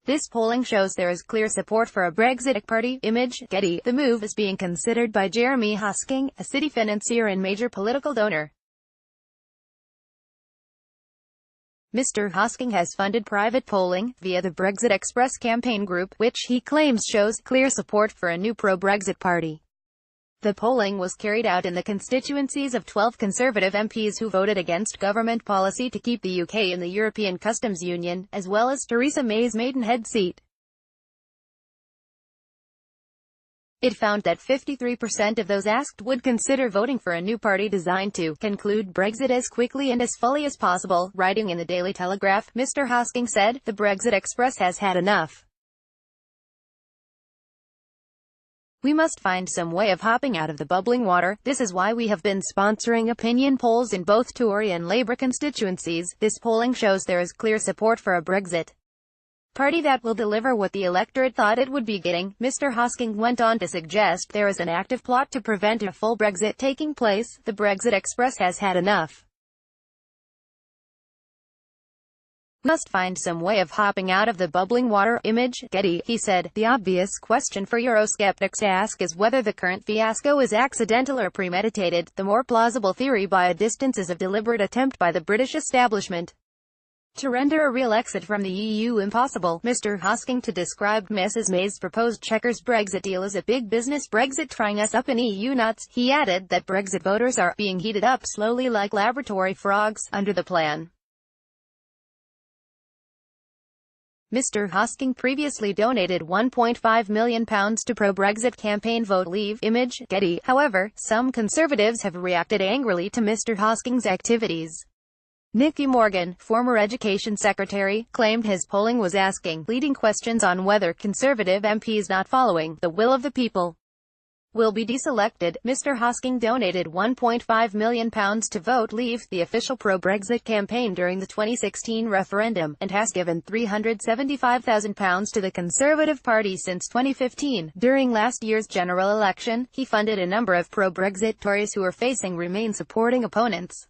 This polling shows there is clear support for a Brexit party. Image, Getty. The move is being considered by Jeremy Hosking, a city financier and major political donor. Mr. Hosking has funded private polling, via the Brexit Express campaign group, which he claims shows clear support for a new pro-Brexit party. The polling was carried out in the constituencies of 12 Conservative MPs who voted against government policy to keep the UK in the European Customs Union, as well as Theresa May's Maidenhead seat. It found that 53% of those asked would consider voting for a new party designed to conclude Brexit as quickly and as fully as possible. Writing in the Daily Telegraph, Mr. Hosking said, "The Brexit Express has had enough. We must find some way of hopping out of the bubbling water. This is why we have been sponsoring opinion polls in both Tory and Labour constituencies. This polling shows there is clear support for a Brexit party that will deliver what the electorate thought it would be getting." Mr. Hosking went on to suggest there is an active plot to prevent a full Brexit taking place. The Brexit Express has had enough. We must find some way of hopping out of the bubbling water. Image, Getty. He said, "The obvious question for Eurosceptics to ask is whether the current fiasco is accidental or premeditated. The more plausible theory by a distance is a deliberate attempt by the British establishment to render a real exit from the EU impossible." Mr. Hosking to describe Mrs. May's proposed Chequers Brexit deal as a big business Brexit trying us up in EU knots. He added that Brexit voters are being heated up slowly like laboratory frogs under the plan. Mr. Hosking previously donated £1.5 million to pro-Brexit campaign Vote Leave. Image, Getty. However, some Conservatives have reacted angrily to Mr. Hosking's activities. Nicky Morgan, former Education Secretary, claimed his polling was asking leading questions on whether Conservative MPs not following the will of the people will be deselected. Mr. Hosking donated £1.5 million to Vote Leave, the official pro-Brexit campaign during the 2016 referendum, and has given £375,000 to the Conservative Party since 2015. During last year's general election, he funded a number of pro-Brexit Tories who are facing Remain supporting opponents.